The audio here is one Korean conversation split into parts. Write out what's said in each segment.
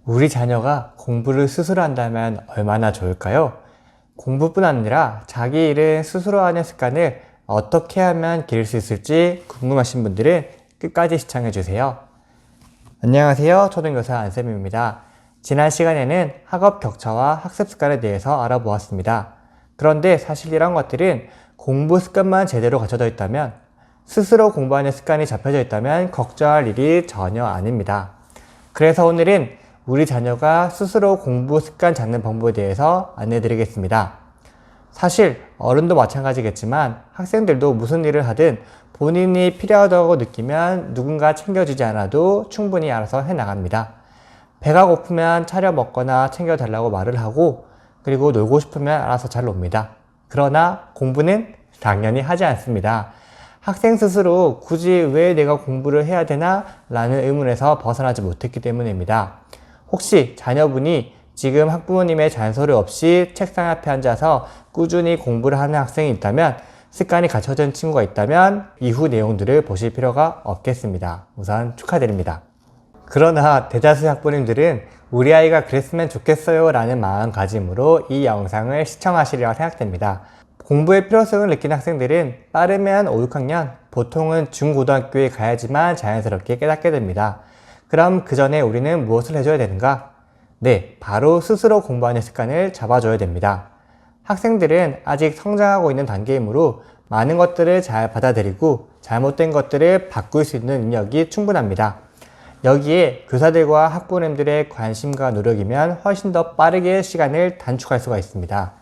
우리 자녀가 공부를 스스로 한다면 얼마나 좋을까요? 공부뿐 아니라 자기 일을 스스로 하는 습관을 어떻게 하면 기를 수 있을지 궁금하신 분들은 끝까지 시청해주세요. 안녕하세요. 초등교사 안쌤입니다. 지난 시간에는 학업 격차와 학습 습관에 대해서 알아보았습니다. 그런데 사실 이런 것들은 공부 습관만 제대로 갖춰져 있다면, 스스로 공부하는 습관이 잡혀져 있다면 걱정할 일이 전혀 아닙니다. 그래서 오늘은 우리 자녀가 스스로 공부 습관 잡는 방법에 대해서 안내드리겠습니다. 사실 어른도 마찬가지겠지만 학생들도 무슨 일을 하든 본인이 필요하다고 느끼면 누군가 챙겨주지 않아도 충분히 알아서 해나갑니다. 배가 고프면 차려 먹거나 챙겨달라고 말을 하고, 그리고 놀고 싶으면 알아서 잘 놉니다. 그러나 공부는 당연히 하지 않습니다. 학생 스스로 굳이 왜 내가 공부를 해야 되나? 라는 의문에서 벗어나지 못했기 때문입니다. 혹시 자녀분이 지금 학부모님의 잔소리 없이 책상 앞에 앉아서 꾸준히 공부를 하는 학생이 있다면, 습관이 갖춰진 친구가 있다면 이후 내용들을 보실 필요가 없겠습니다. 우선 축하드립니다. 그러나 대다수 학부모님들은 우리 아이가 그랬으면 좋겠어요 라는 마음가짐으로 이 영상을 시청하시리라 생각됩니다. 공부의 필요성을 느끼는 학생들은 빠르면 5, 6학년, 보통은 중고등학교에 가야지만 자연스럽게 깨닫게 됩니다. 그럼 그 전에 우리는 무엇을 해줘야 되는가? 네, 바로 스스로 공부하는 습관을 잡아줘야 됩니다. 학생들은 아직 성장하고 있는 단계이므로 많은 것들을 잘 받아들이고 잘못된 것들을 바꿀 수 있는 능력이 충분합니다. 여기에 교사들과 학부모님들의 관심과 노력이면 훨씬 더 빠르게 시간을 단축할 수가 있습니다.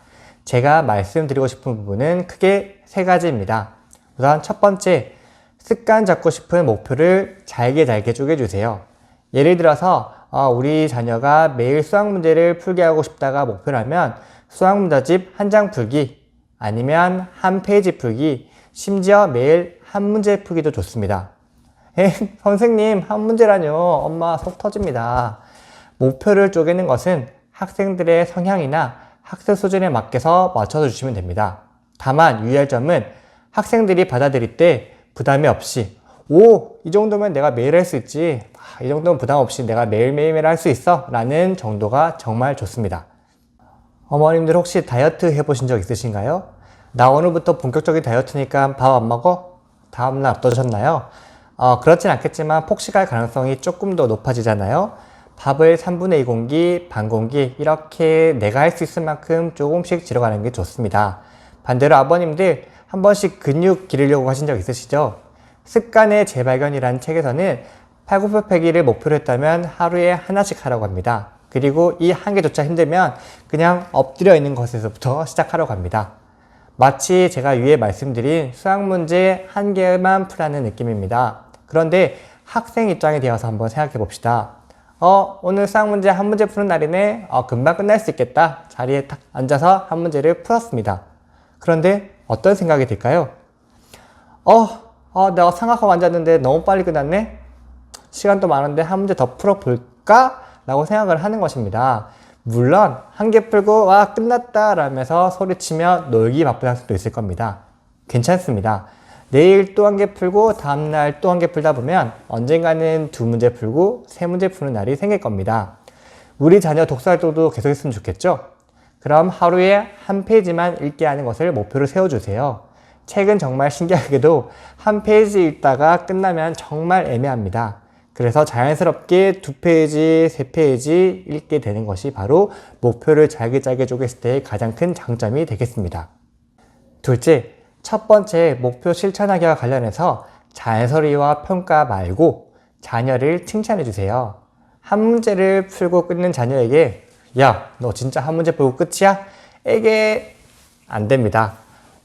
제가 말씀드리고 싶은 부분은 크게 세 가지입니다. 우선 첫 번째, 습관 잡고 싶은 목표를 잘게 쪼개주세요. 예를 들어서 우리 자녀가 매일 수학 문제를 풀게 하고 싶다가 목표라면 수학 문제집 한 장 풀기, 아니면 한 페이지 풀기, 심지어 매일 한 문제 풀기도 좋습니다. 선생님, 한 문제라뇨. 엄마 속 터집니다. 목표를 쪼개는 것은 학생들의 성향이나 학습 수준에 맞게서 맞춰서 주시면 됩니다. 다만 유의할 점은 학생들이 받아들일 때 부담이 없이, 이 정도면 내가 매일 할 수 있지, 이 정도면 부담 없이 내가 매일매일 할 수 있어 라는 정도가 정말 좋습니다. 어머님들 혹시 다이어트 해보신 적 있으신가요? 나 오늘부터 본격적인 다이어트니까 밥 안 먹어? 다음날 어떠셨나요? 그렇진 않겠지만 폭식할 가능성이 조금 더 높아지잖아요. 밥을 3분의 2 공기, 반 공기 이렇게 내가 할 수 있을 만큼 조금씩 줄여가는 게 좋습니다. 반대로 아버님들 한 번씩 근육 기르려고 하신 적 있으시죠? 습관의 재발견이라는 책에서는 팔굽혀펴기를 목표로 했다면 하루에 하나씩 하라고 합니다. 그리고 이 한 개조차 힘들면 그냥 엎드려 있는 것에서부터 시작하려고 합니다. 마치 제가 위에 말씀드린 수학 문제 한 개만 풀라는 느낌입니다. 그런데 학생 입장에 대해서 한번 생각해 봅시다. 오늘 수학 문제 한 문제 푸는 날이네. 금방 끝날 수 있겠다. 자리에 딱 앉아서 한 문제를 풀었습니다. 그런데 어떤 생각이 들까요? 내가 생각하고 앉았는데 너무 빨리 끝났네? 시간도 많은데 한 문제 더 풀어볼까? 라고 생각을 하는 것입니다. 물론 한 개 풀고 끝났다 라면서 소리치며 놀기 바쁜 학생도 있을 겁니다. 괜찮습니다. 내일 또 한 개 풀고 다음날 또 한 개 풀다 보면 언젠가는 2문제 풀고 3문제 푸는 날이 생길 겁니다. 우리 자녀 독서활동도 계속했으면 좋겠죠? 그럼 하루에 한 페이지만 읽게 하는 것을 목표로 세워주세요. 책은 정말 신기하게도 한 페이지 읽다가 끝나면 정말 애매합니다. 그래서 자연스럽게 2페이지, 3페이지 읽게 되는 것이 바로 목표를 잘게 쪼갰을 때의 가장 큰 장점이 되겠습니다. 둘째, 첫 번째 목표 실천하기와 관련해서 잔소리와 평가 말고 자녀를 칭찬해 주세요. 한 문제를 풀고 끊는 자녀에게 야, 너 진짜 한 문제 풀고 끝이야? 이게 안 됩니다.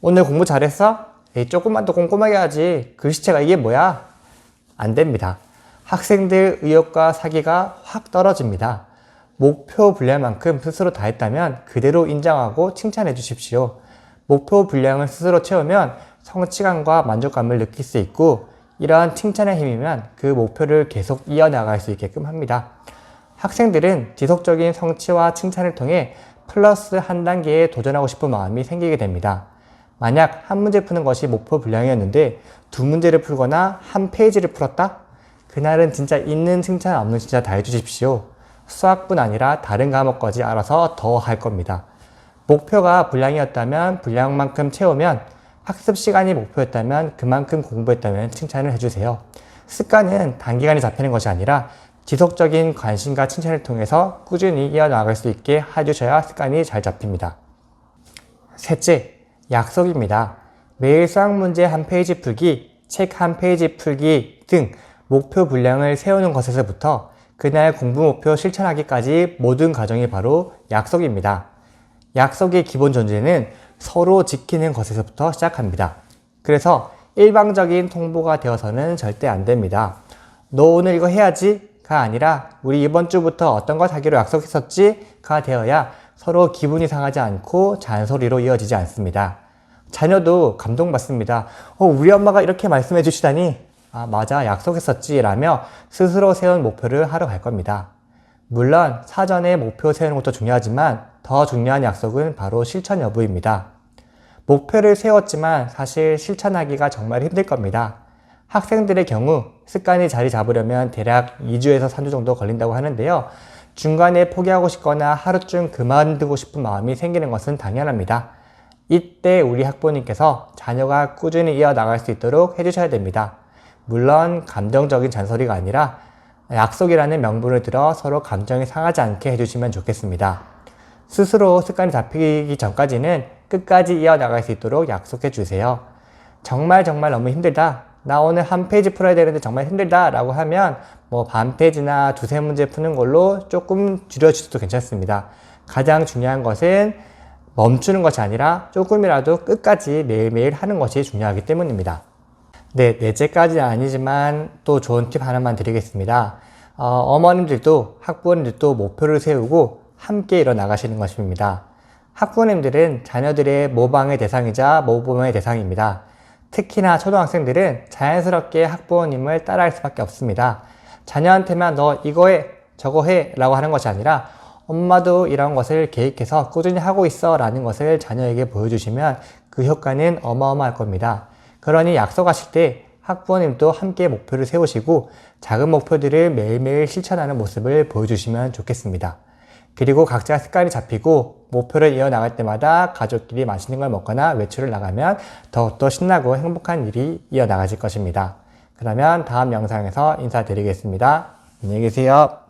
오늘 공부 잘했어? 조금만 더 꼼꼼하게 하지. 글씨체가 이게 뭐야? 안 됩니다. 학생들 의욕과 사기가 확 떨어집니다. 목표 분량만큼 스스로 다 했다면 그대로 인정하고 칭찬해 주십시오. 목표 분량을 스스로 채우면 성취감과 만족감을 느낄 수 있고, 이러한 칭찬의 힘이면 그 목표를 계속 이어나갈 수 있게끔 합니다. 학생들은 지속적인 성취와 칭찬을 통해 플러스 한 단계에 도전하고 싶은 마음이 생기게 됩니다. 만약 한 문제 푸는 것이 목표 분량이었는데 2문제를 풀거나 한 페이지를 풀었다? 그날은 진짜 있는 칭찬 없는 칭찬 다 해주십시오. 수학뿐 아니라 다른 과목까지 알아서 더 할 겁니다. 목표가 분량이었다면 분량만큼 채우면, 학습 시간이 목표였다면 그만큼 공부했다면 칭찬을 해주세요. 습관은 단기간에 잡히는 것이 아니라 지속적인 관심과 칭찬을 통해서 꾸준히 이어나갈 수 있게 해주셔야 습관이 잘 잡힙니다. 셋째, 약속입니다. 매일 수학 문제 한 페이지 풀기, 책 한 페이지 풀기 등 목표 분량을 세우는 것에서부터 그날 공부 목표 실천하기까지 모든 과정이 바로 약속입니다. 약속의 기본 존재는 서로 지키는 것에서부터 시작합니다. 그래서 일방적인 통보가 되어서는 절대 안 됩니다. 너 오늘 이거 해야지가 아니라 우리 이번 주부터 어떤 것 하기로 약속했었지가 되어야 서로 기분이 상하지 않고 잔소리로 이어지지 않습니다. 자녀도 감동받습니다. 우리 엄마가 이렇게 말씀해 주시다니, 아, 맞아, 약속했었지 라며 스스로 세운 목표를 하러 갈 겁니다. 물론 사전에 목표 세우는 것도 중요하지만 더 중요한 약속은 바로 실천 여부입니다. 목표를 세웠지만 사실 실천하기가 정말 힘들 겁니다. 학생들의 경우 습관이 자리 잡으려면 대략 2주에서 3주 정도 걸린다고 하는데요. 중간에 포기하고 싶거나 하루쯤 그만두고 싶은 마음이 생기는 것은 당연합니다. 이때 우리 학부모님께서 자녀가 꾸준히 이어나갈 수 있도록 해주셔야 됩니다. 물론 감정적인 잔소리가 아니라 약속이라는 명분을 들어 서로 감정이 상하지 않게 해주시면 좋겠습니다. 스스로 습관이 잡히기 전까지는 끝까지 이어나갈 수 있도록 약속해 주세요. 정말 너무 힘들다, 나 오늘 한 페이지 풀어야 되는데 정말 힘들다 라고 하면 반 페이지나 두세 문제 푸는 걸로 조금 줄여주셔도 괜찮습니다. 가장 중요한 것은 멈추는 것이 아니라 조금이라도 끝까지 매일매일 하는 것이 중요하기 때문입니다. 네, 넷째까지는 아니지만 또 좋은 팁 하나만 드리겠습니다. 어머님들도 학부모님들도 목표를 세우고 함께 일어나가시는 것입니다. 학부모님들은 자녀들의 모방의 대상이자 모범의 대상입니다. 특히나 초등학생들은 자연스럽게 학부모님을 따라할 수밖에 없습니다. 자녀한테만 너 이거 해, 저거 해 라고 하는 것이 아니라 엄마도 이런 것을 계획해서 꾸준히 하고 있어 라는 것을 자녀에게 보여주시면 그 효과는 어마어마할 겁니다. 그러니 약속하실 때 학부모님도 함께 목표를 세우시고 작은 목표들을 매일매일 실천하는 모습을 보여주시면 좋겠습니다. 그리고 각자 습관이 잡히고 목표를 이어나갈 때마다 가족끼리 맛있는 걸 먹거나 외출을 나가면 더욱더 신나고 행복한 일이 이어나가실 것입니다. 그러면 다음 영상에서 인사드리겠습니다. 안녕히 계세요.